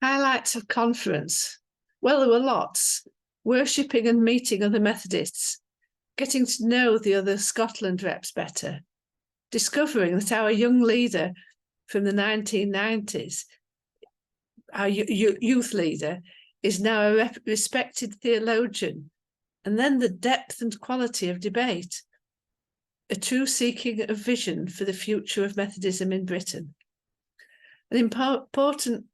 Highlights of conference. Well, there were lots. Worshipping and meeting other Methodists, getting to know the other Scotland reps better, discovering that our young leader from the 1990s, our youth leader, is now a respected theologian, and then the depth and quality of debate, a true seeking of vision for the future of Methodism in Britain. An important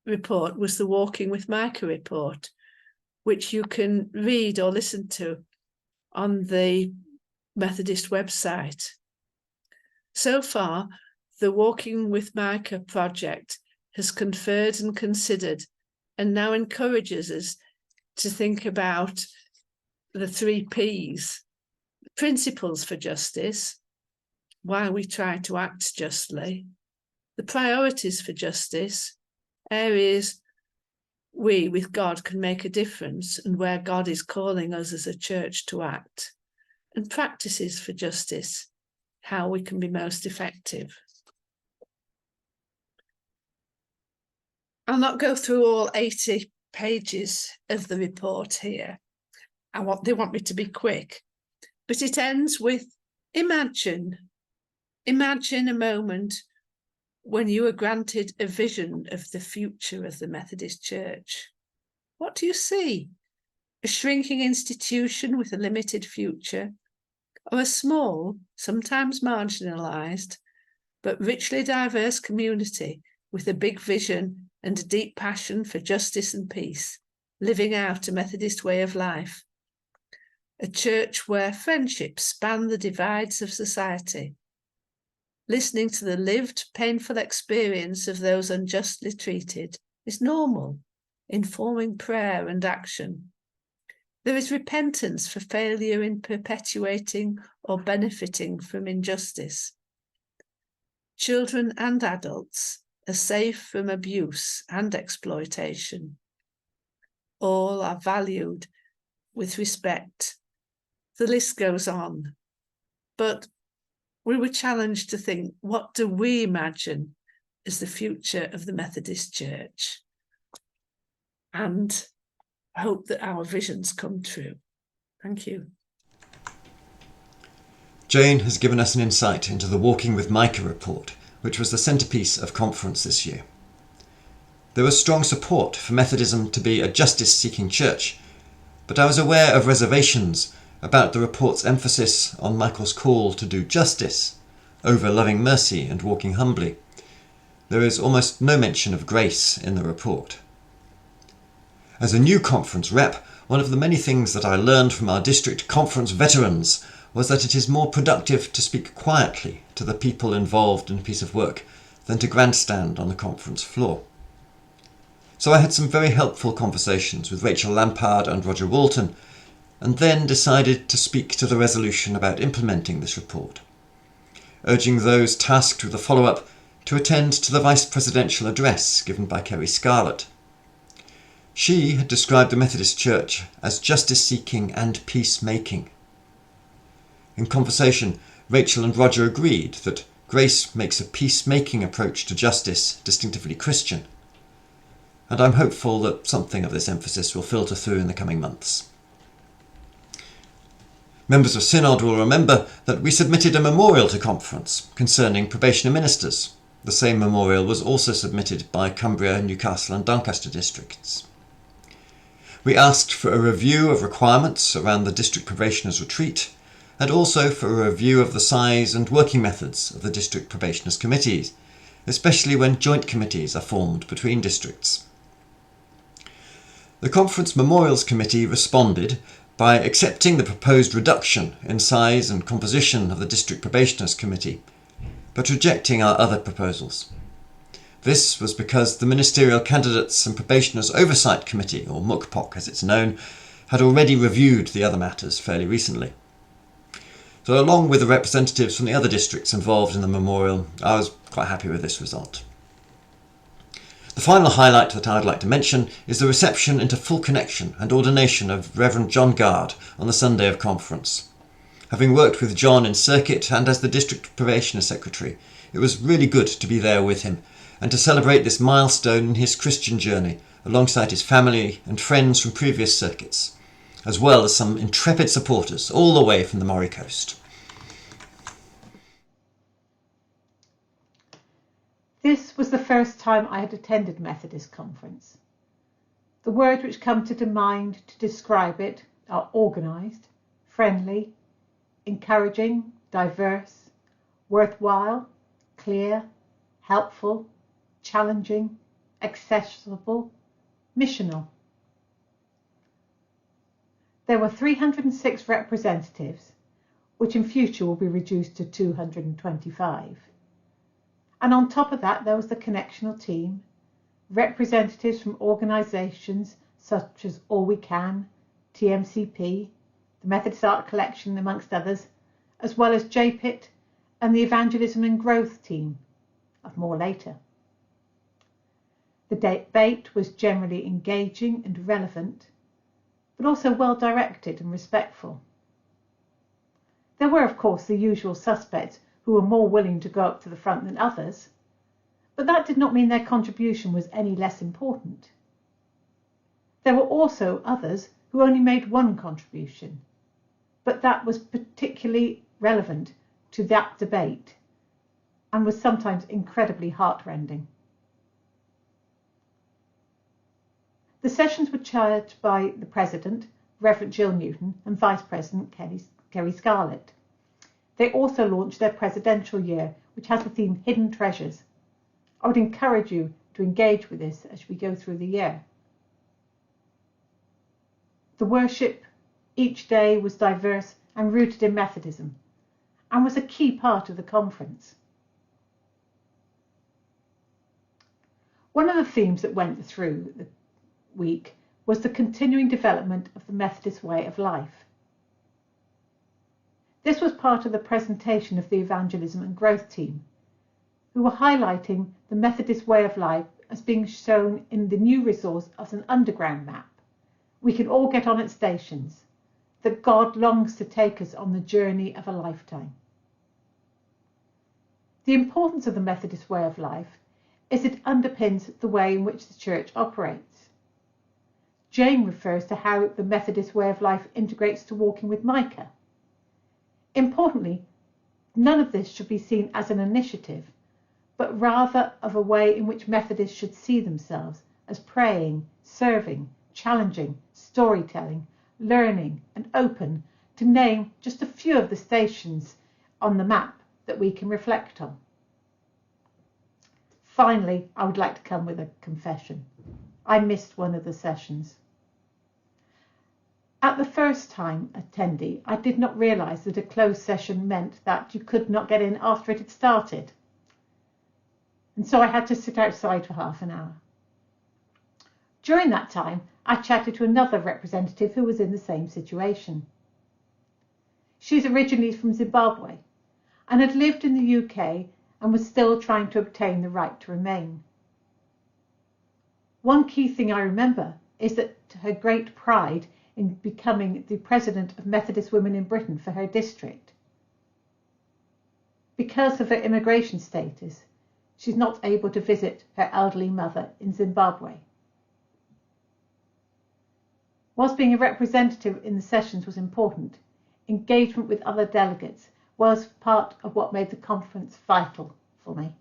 report was the Walking with Micah report, which you can read or listen to on the Methodist website. So far, the Walking with Micah project has conferred and considered and now encourages us to think about the 3 Ps: principles for justice, why we try to act justly, the priorities for justice, areas we with God can make a difference and where God is calling us as a church to act, and practices for justice, how we can be most effective. I'll not go through all 80 pages of the report here. They want me to be quick, but it ends with imagine a moment when you were granted a vision of the future of the Methodist Church. What do you see? A shrinking institution with a limited future, or a small, sometimes marginalised, but richly diverse community with a big vision and a deep passion for justice and peace, living out a Methodist way of life? A church where friendships span the divides of society, listening to the lived, painful experience of those unjustly treated is normal, informing prayer and action. There is repentance for failure in perpetuating or benefiting from injustice. Children and adults are safe from abuse and exploitation. All are valued with respect. The list goes on, but we were challenged to think, what do we imagine as the future of the Methodist Church? And hope that our visions come true. Thank you. Jane has given us an insight into the Walking with Micah report, which was the centrepiece of conference this year. There was strong support for Methodism to be a justice-seeking church, but I was aware of reservations about the report's emphasis on Michael's call to do justice over loving mercy and walking humbly. There is almost no mention of grace in the report. As a new conference rep, one of the many things that I learned from our district conference veterans was that it is more productive to speak quietly to the people involved in a piece of work than to grandstand on the conference floor. So I had some very helpful conversations with Rachel Lampard and Roger Walton, and then decided to speak to the resolution about implementing this report, urging those tasked with the follow-up to attend to the Vice Presidential address given by Kerry Scarlett. She had described the Methodist Church as justice-seeking and peacemaking. In conversation, Rachel and Roger agreed that grace makes a peacemaking approach to justice distinctively Christian, and I'm hopeful that something of this emphasis will filter through in the coming months. Members of Synod will remember that we submitted a memorial to conference concerning probationer ministers. The same memorial was also submitted by Cumbria, Newcastle and Doncaster districts. We asked for a review of requirements around the district probationers' retreat, and also for a review of the size and working methods of the district probationers' committees, especially when joint committees are formed between districts. The Conference Memorials Committee responded by accepting the proposed reduction in size and composition of the District Probationers Committee, but rejecting our other proposals. This was because the Ministerial Candidates and Probationers Oversight Committee, or MUCPOC as it's known, had already reviewed the other matters fairly recently. So along with the representatives from the other districts involved in the memorial, I was quite happy with this result. The final highlight that I'd like to mention is the reception into full connection and ordination of Reverend John Gard on the Sunday of conference. Having worked with John in circuit and as the district probationer secretary, it was really good to be there with him and to celebrate this milestone in his Christian journey alongside his family and friends from previous circuits, as well as some intrepid supporters all the way from the Moray coast. This was the first time I had attended Methodist Conference. The words which come to mind to describe it are organised, friendly, encouraging, diverse, worthwhile, clear, helpful, challenging, accessible, missional. There were 306 representatives, which in future will be reduced to 225. And on top of that, there was the connectional team, representatives from organisations such as All We Can, TMCP, the Methodist Art Collection, amongst others, as well as JPIT and the Evangelism and Growth team, of more later. The debate was generally engaging and relevant, but also well directed and respectful. There were, of course, the usual suspects who were more willing to go up to the front than others, but that did not mean their contribution was any less important. There were also others who only made one contribution, but that was particularly relevant to that debate and was sometimes incredibly heartrending. The sessions were chaired by the President, Reverend Jill Newton, and Vice President Kerry Scarlett. They also launched their presidential year, which has the theme Hidden Treasures. I would encourage you to engage with this as we go through the year. The worship each day was diverse and rooted in Methodism, and was a key part of the conference. One of the themes that went through the week was the continuing development of the Methodist way of life. This was part of the presentation of the Evangelism and Growth team, who were highlighting the Methodist way of life as being shown in the new resource as an underground map. We can all get on at stations, that God longs to take us on the journey of a lifetime. The importance of the Methodist way of life is it underpins the way in which the Church operates. Jane refers to how the Methodist way of life integrates to walking with Micah. Importantly, none of this should be seen as an initiative, but rather of a way in which Methodists should see themselves as praying, serving, challenging, storytelling, learning and open, to name just a few of the stations on the map that we can reflect on. Finally, I would like to come with a confession. I missed one of the sessions. At the first time attendee, I did not realise that a closed session meant that you could not get in after it had started. And so I had to sit outside for half an hour. During that time, I chatted to another representative who was in the same situation. She's originally from Zimbabwe and had lived in the UK and was still trying to obtain the right to remain. One key thing I remember is that her great pride in becoming the president of Methodist Women in Britain for her district. Because of her immigration status, she's not able to visit her elderly mother in Zimbabwe. Whilst being a representative in the sessions was important, engagement with other delegates was part of what made the conference vital for me.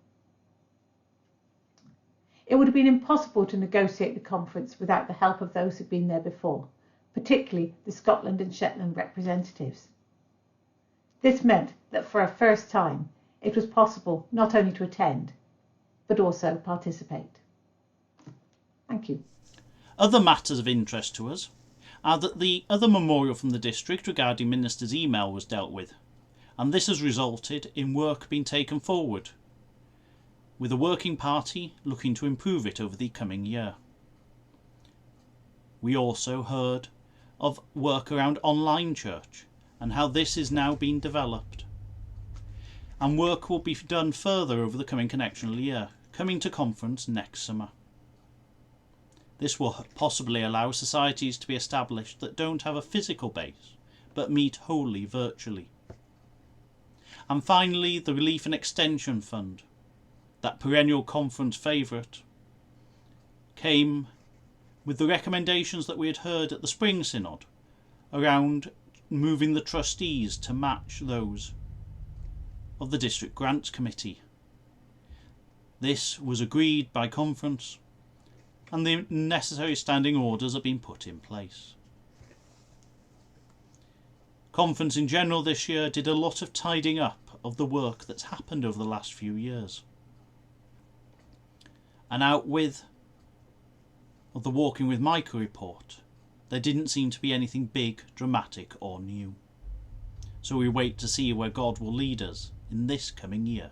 It would have been impossible to negotiate the conference without the help of those who'd been there before, particularly the Scotland and Shetland representatives. This meant that for a first time, it was possible not only to attend, but also participate. Thank you. Other matters of interest to us are that the other memorial from the district regarding ministers' email was dealt with, and this has resulted in work being taken forward, with a working party looking to improve it over the coming year. We also heard of work around online church and how this is now being developed. And work will be done further over the coming connectional year, coming to conference next summer. This will possibly allow societies to be established that don't have a physical base, but meet wholly virtually. And finally, the Relief and Extension Fund. that perennial conference favourite, came with the recommendations that we had heard at the Spring Synod around moving the trustees to match those of the District Grants Committee. This was agreed by conference, and the necessary standing orders have been put in place. Conference in general this year did a lot of tidying up of the work that's happened over the last few years. And out with of the Walking with Micah report, there didn't seem to be anything big, dramatic or new. So we wait to see where God will lead us in this coming year.